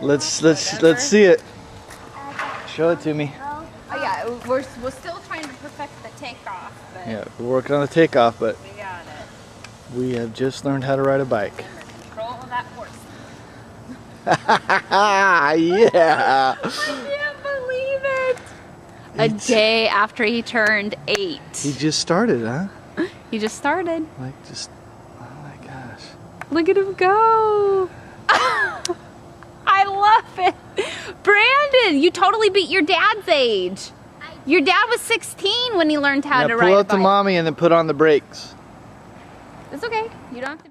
Let's see it. Show it to me. Oh yeah, we're still trying to perfect the takeoff. But Yeah, we're working on the takeoff, but we got it. we have just learned how to ride a bike. Control of that horse. Yeah. I can't believe it. A day after he turned 8. He just started, huh? He just started. Like just, oh my gosh. Look at him go. I love it. Brandon, you totally beat your dad's age. Your dad was 16 when he learned how to ride a Pull bike. up to mommy and then put on the brakes. It's okay. You don't have to.